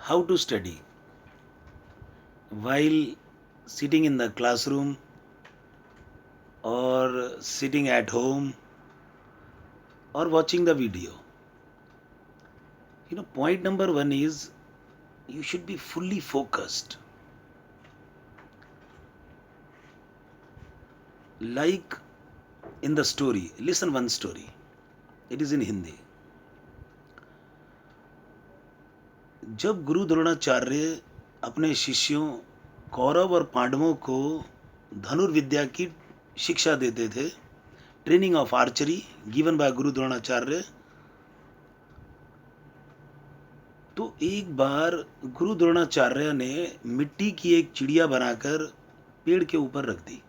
How to study while sitting in the classroom or sitting at home or watching the video. Point number one is you should be fully focused. Like in the story, listen one story. It is in Hindi. जब गुरु द्रोणाचार्य अपने शिष्यों कौरव और पांडवों को धनुर्विद्या की शिक्षा देते थे, training of archery given by गुरु द्रोणाचार्य, तो एक बार गुरु द्रोणाचार्य ने मिट्टी की एक चिड़िया बनाकर पेड़ के ऊपर रख दी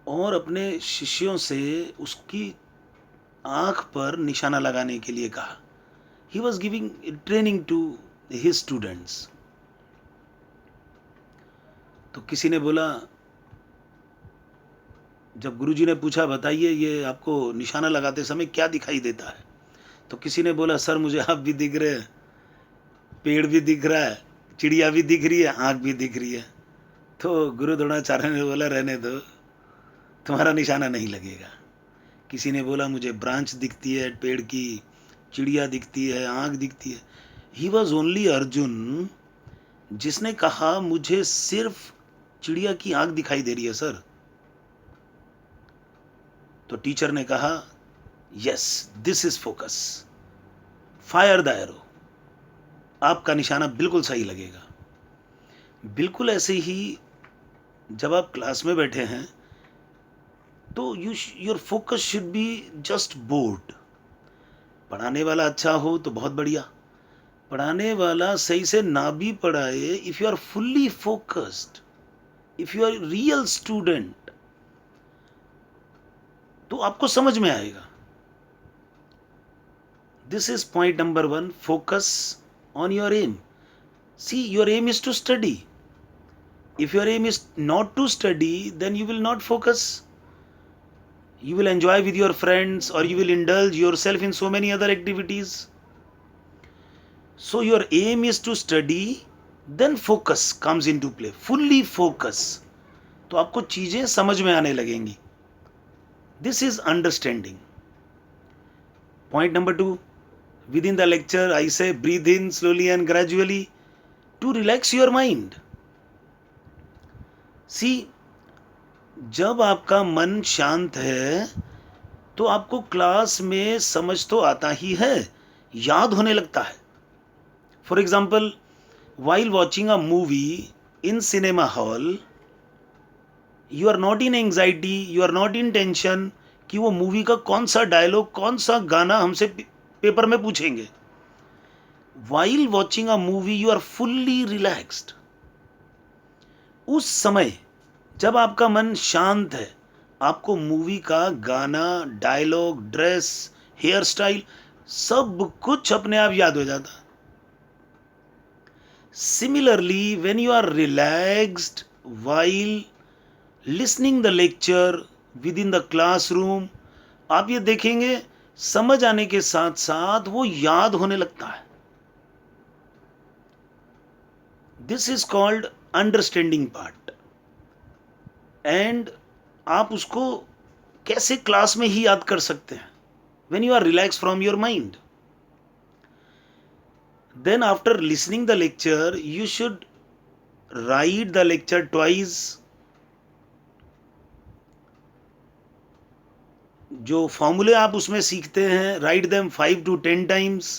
और अपने शिष्यों से उसकी आंख पर निशाना लगाने के लिए कहा. He was giving training to his students. तो किसी ने बोला, जब गुरुजी ने पूछा बताइए ये आपको निशाना लगाते समय क्या दिखाई देता है, तो किसी ने बोला सर मुझे आप भी दिख रहे हैं, पेड़ भी दिख रहा है, चिड़िया भी दिख रही है, आंख भी दिख रही है. तो गुरु द्रोणाचार्य ने बोला रहने दो, तुम्हारा निशाना नहीं लगेगा. किसी ने बोला मुझे ब्रांच दिखती है पेड़ की, चिड़िया दिखती है, आंख दिखती है. ही वॉज ओनली अर्जुन जिसने कहा मुझे सिर्फ चिड़िया की आंख दिखाई दे रही है सर. तो टीचर ने कहा yes this is focus, fire the arrow, आपका निशाना बिल्कुल सही लगेगा. बिल्कुल ऐसे ही जब आप क्लास में बैठे हैं तो your focus should be just board. पढ़ाने वाला अच्छा हो तो बहुत बढ़िया, पढ़ाने वाला सही से ना भी पढ़ाए, if you are fully focused, if you are real student, तो आपको समझ में आएगा. This is point number one, focus on your aim. See your aim is to study. If your aim is not to study, then you will not focus. You will enjoy with your friends or you will indulge yourself in so many other activities. So your aim is to study, then focus comes into play. Fully focus. तो आपको चीजें समझ में आने लगेंगी. This is understanding. Point number two, within the lecture I say breathe in slowly and gradually to relax your mind. सी जब आपका मन शांत है तो आपको क्लास में समझ तो आता ही है, याद होने लगता है. For example, while watching a movie in cinema hall, you are not in anxiety, you are not in tension कि वो मूवी का कौन सा डायलॉग, कौन सा गाना हमसे पेपर में पूछेंगे. While watching a movie you are fully relaxed. उस समय जब आपका मन शांत है, आपको मूवी का गाना, डायलॉग, ड्रेस, हेयर स्टाइल सब कुछ अपने आप याद हो जाता. Similarly when you are relaxed while listening the lecture within the classroom, आप ये देखेंगे समझ आने के साथ साथ वो याद होने लगता है. This is called understanding part. And आप उसको कैसे क्लास में ही याद कर सकते हैं, when you are relax from your mind. Then after listening the lecture you should write the lecture twice. जो फॉर्मूले आप उसमें सीखते हैं, राइट देम 5 to 10 टाइम्स,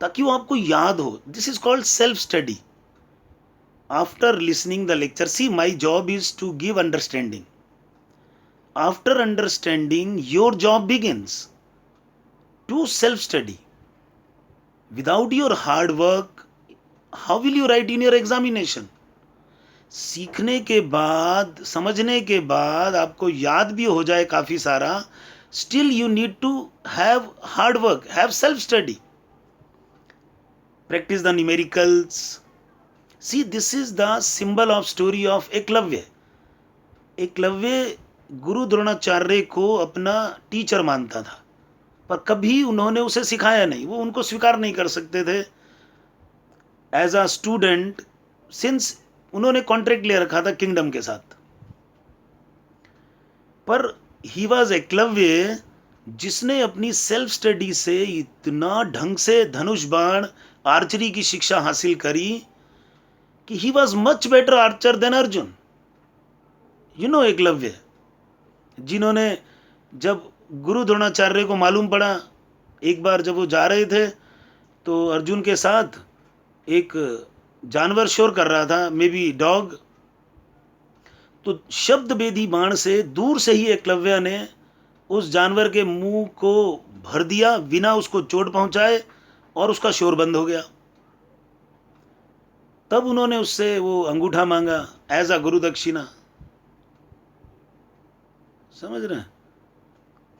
ताकि वो आपको याद हो. This is called self study. After listening the lecture, see my job is to give understanding. After understanding, your job begins to self study. Without your hard work, how will you write in your examination? सीखने के बाद, समझने के बाद आपको याद भी हो जाए काफी सारा, still you need to have hard work, have self study, practice the numericals. See, this is the symbol of story of Eklavya. Eklavya गुरु द्रोणाचार्य को अपना टीचर मानता था. पर कभी उन्होंने उसे सिखाया नहीं, वो उनको स्वीकार नहीं कर सकते थे एज अ स्टूडेंट, सिंस उन्होंने कॉन्ट्रैक्ट ले रखा था किंगडम के साथ। पर ही वॉज एकलव्य, जिसने अपनी सेल्फ स्टडी से इतना ढंग से धनुष बाण आर्चरी की शिक्षा हासिल करी कि he was much better archer than Arjun. You know Eklavya, जिन्होंने, जब गुरु द्रोणाचार्य को मालूम पड़ा, एक बार जब वो जा रहे थे तो अर्जुन के साथ एक जानवर शोर कर रहा था, मे बी डॉग, तो शब्द बेदी बाण से दूर से ही एकलव्य ने उस जानवर के मुंह को भर दिया बिना उसको चोट पहुंचाए, और उसका शोर बंद हो गया। तब उन्होंने उससे वो अंगूठा मांगा एज अ गुरु दक्षिणा। समझ रहे हैं?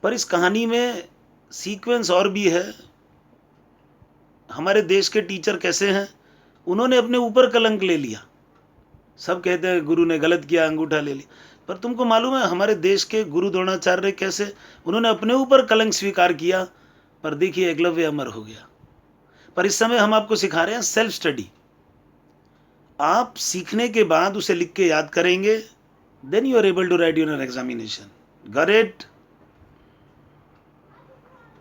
पर इस कहानी में सीक्वेंस और भी है। हमारे देश के टीचर कैसे हैं, उन्होंने अपने ऊपर कलंक ले लिया। सब कहते हैं गुरु ने गलत किया, अंगूठा ले लिया, पर तुमको मालूम है हमारे देश के गुरु द्रोणाचार्य कैसे, उन्होंने अपने ऊपर कलंक स्वीकार किया, पर देखिए एकलव्य अमर हो गया। पर इस समय हम आपको सिखा रहे हैं सेल्फ स्टडी। आप सीखने के बाद उसे लिख के याद करेंगे, then you are able to write your examination. Got it?